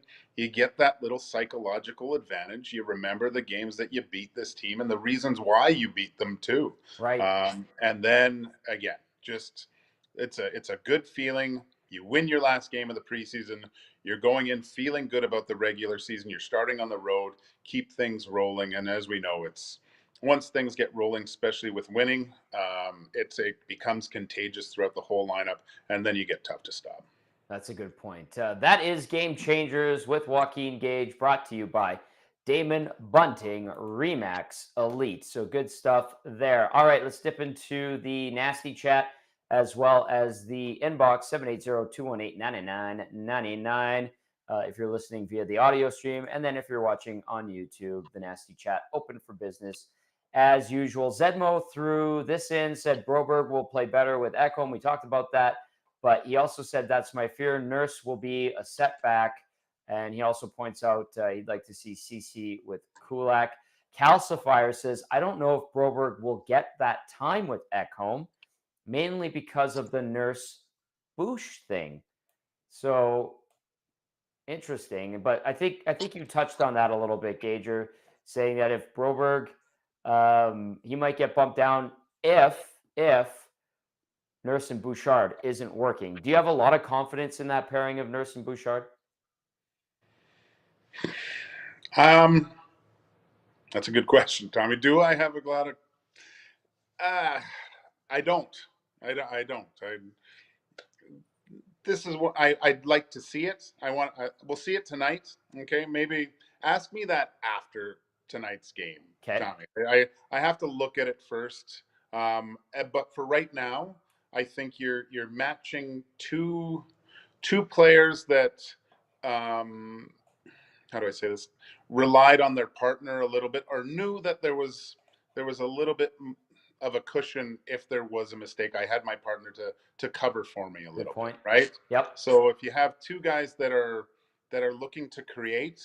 get that little psychological advantage. You remember the games that you beat this team and the reasons why you beat them too. Right. And then again, just it's a good feeling. You win your last game of the preseason. You're going in feeling good about the regular season. You're starting on the road. Keep things rolling, and as we know, it's once things get rolling, especially with winning, it becomes contagious throughout the whole lineup, and then you get tough to stop. That's a good point. That is Game Changers with Joaquin Gage, brought to you by Damon Bunting Remax Elite. So good stuff there. All right, let's dip into the nasty chat as well as the inbox, 780-218-9999. If you're listening via the audio stream, and then if you're watching on YouTube, the nasty chat open for business as usual. Zedmo threw this in, said Broberg will play better with Ekholm. We talked about that, but he also said that's my fear. Nurse will be a setback, and he also points out he'd like to see CC with Kulak. Calcifier says, I don't know if Broberg will get that time with Ekholm, mainly because of the Nurse Boosh thing. So interesting, but I think you touched on that a little bit, Gager, saying that if Broberg, he might get bumped down if Nurse and Bouchard isn't working. Do you have a lot of confidence in that pairing of Nurse and Bouchard? That's a good question, Tommy. Do I have a lot of? I don't. I don't. This is what I'd like to see it. We'll see it tonight. Okay, maybe ask me that after tonight's game, Okay. Tommy. I have to look at it first. But for right now, I think you're matching two players that how do I say this, relied on their partner a little bit, or knew that there was a little bit of a cushion if there was a mistake. I had my partner to cover for me a little point. bit, right? Yep. So if you have two guys that are looking to create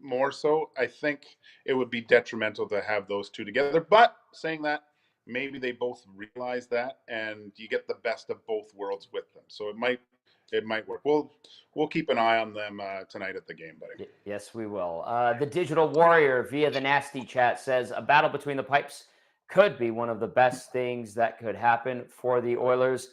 more so, I think it would be detrimental to have those two together. But saying that, maybe they both realize that, and you get the best of both worlds with them. So it might work. We'll keep an eye on them tonight at the game, buddy. Yes, we will. The Digital Warrior via the Nasty Chat says a battle between the pipes could be one of the best things that could happen for the Oilers.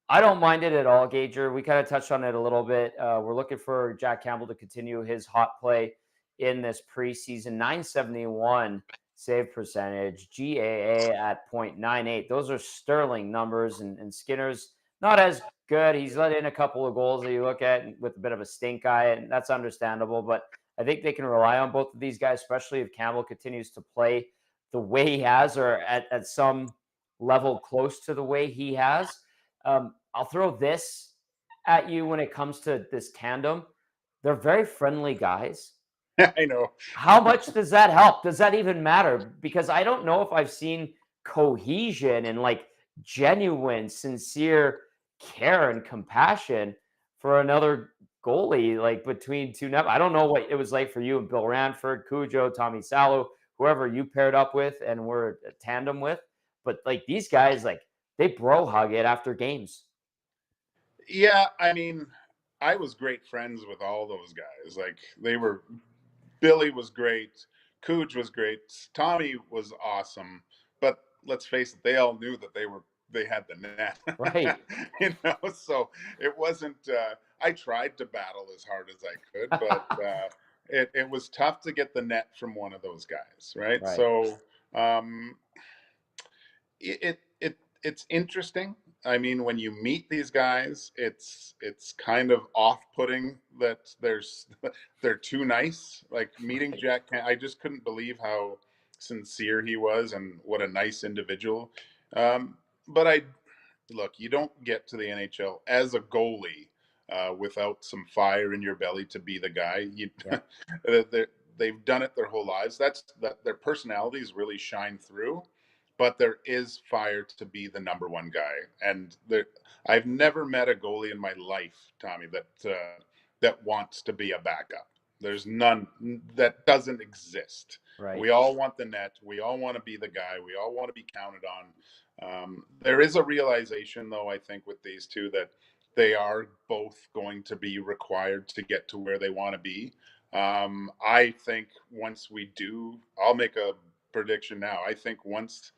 I don't mind it at all, Gager. We kind of touched on it a little bit. We're looking for Jack Campbell to continue his hot play in this preseason. 971 save percentage, GAA at .98. Those are sterling numbers, and Skinner's not as good. He's let in a couple of goals that you look at with a bit of a stink eye, and that's understandable. But I think they can rely on both of these guys, especially if Campbell continues to play the way he has, or at some level close to the way he has. I'll throw this at you when it comes to this tandem. They're very friendly guys. I know. How much does that help? Does that even matter? Because I don't know if I've seen cohesion and like genuine, sincere care and compassion for another goalie, like between two. I don't know what it was like for you and Bill Ranford, Cujo, Tommy Salo, whoever you paired up with and were a tandem with. But like these guys, like they bro hug it after games. Yeah, I mean, I was great friends with all those guys. Like Billy was great, Cooge was great, Tommy was awesome. But let's face it, they all knew that they had the net, right? So it wasn't. I tried to battle as hard as I could, but it was tough to get the net from one of those guys, right? So it's interesting. I mean, when you meet these guys, it's kind of off-putting that they're too nice. Like meeting Jack, I just couldn't believe how sincere he was and what a nice individual. But look, you don't get to the NHL as a goalie without some fire in your belly to be the guy. They've done it their whole lives. That their personalities really shine through. But there is fire to be the number one guy, and I've never met a goalie in my life, Tommy, that wants to be a backup. There's none. That doesn't exist. Right. We all want the net. We all want to be the guy. We all want to be counted on. There is a realization, though, I think, with these two that they are both going to be required to get to where they want to be. I think once we do, I'll make a prediction now. I think once,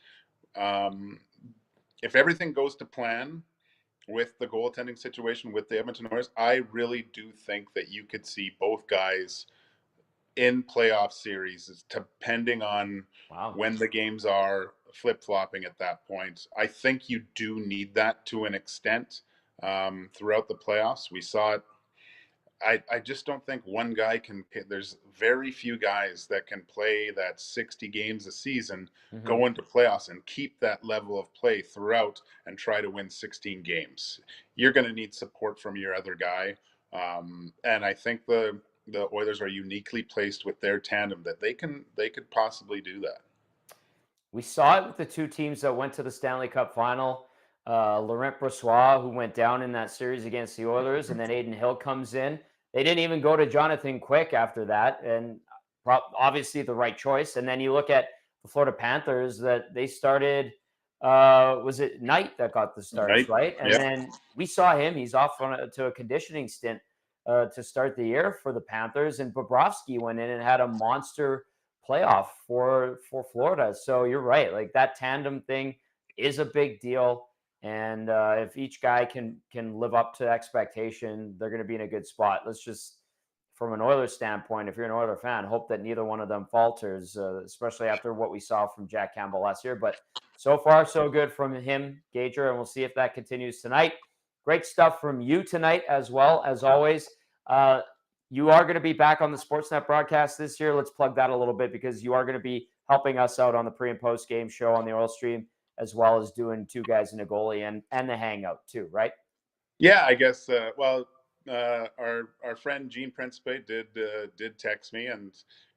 if everything goes to plan with the goaltending situation with the Edmonton Oilers, I really do think that you could see both guys in playoff series, depending on when the games are flip-flopping at that point. I think you do need that to an extent throughout the playoffs. We saw it. I just don't think one guy can. There's very few guys that can play that 60 games a season, go into playoffs, and keep that level of play throughout and try to win 16 games. You're going to need support from your other guy, and I think the Oilers are uniquely placed with their tandem that they could possibly do that. We saw it with the two teams that went to the Stanley Cup final. Laurent Brossoit, who went down in that series against the Oilers, and then Adin Hill comes in. They didn't even go to Jonathan Quick after that, and obviously the right choice. And then you look at the Florida Panthers, that they started was it Knight that got the starts, Knight, right? And yeah. then we saw him. He's off to a conditioning stint to start the year for the Panthers. And Bobrovsky went in and had a monster playoff for Florida. So you're right. Like that tandem thing is a big deal. And if each guy can live up to expectation, they're going to be in a good spot. Let's just, from an Oilers standpoint, if you're an Oilers fan, hope that neither one of them falters, especially after what we saw from Jack Campbell last year. But so far, so good from him, Gager, and we'll see if that continues tonight. Great stuff from you tonight as well, as always. You are going to be back on the Sportsnet broadcast this year. Let's plug that a little bit because you are going to be helping us out on the pre- and post-game show on the Oil Stream, as well as doing Two Guys and a Goalie and the Hangout too, right? Yeah, I guess. Our friend Gene Principe did text me and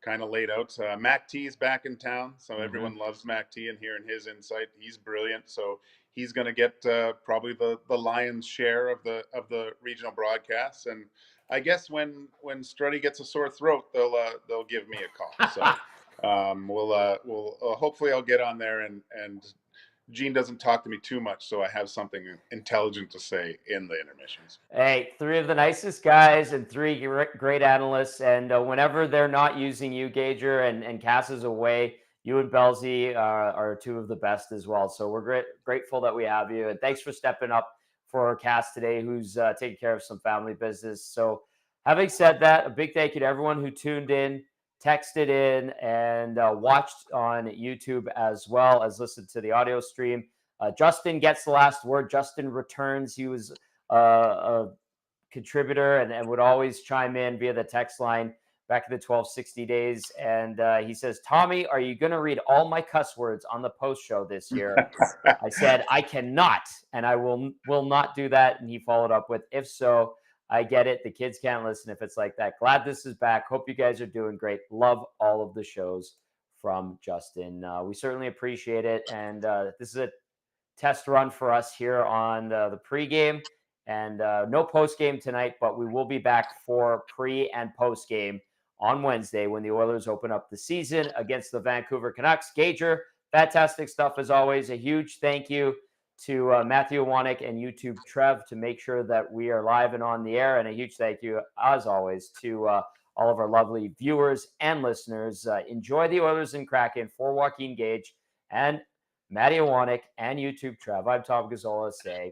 kind of laid out. Mac T's back in town, so everyone loves Mac T and hearing his insight. He's brilliant, so he's going to get probably the lion's share of the regional broadcasts. And I guess when Struddy gets a sore throat, they'll give me a call. So we'll hopefully I'll get on there and Gene doesn't talk to me too much, so I have something intelligent to say in the intermissions. Hey, three of the nicest guys and three great analysts. And whenever they're not using you, Gager, and Cass is away, you and Belzy are two of the best as well. So we're grateful that we have you. And thanks for stepping up for Cass today, who's taking care of some family business. So having said that, a big thank you to everyone who tuned in, texted in, and watched on YouTube, as well as listened to the audio stream. Justin gets the last word. Justin returns. He was a contributor and would always chime in via the text line back in the 1260 days. And he says, Tommy, are you going to read all my cuss words on the post show this year? I said, I cannot, and I will not do that. And he followed up with, if so, I get it. The kids can't listen if it's like that. Glad this is back. Hope you guys are doing great. Love all of the shows from Justin. We certainly appreciate it. And this is a test run for us here on the pregame, and no postgame tonight, but we will be back for pre and postgame on Wednesday when the Oilers open up the season against the Vancouver Canucks. Gager, fantastic stuff as always. A huge thank you to Matthew Wanek and YouTube Trev to make sure that we are live and on the air. And a huge thank you, as always, to all of our lovely viewers and listeners. Enjoy the Oilers and Kraken for Joaquin Gage and Matty Wanek and YouTube Trev. I'm Tom Gazzola. Say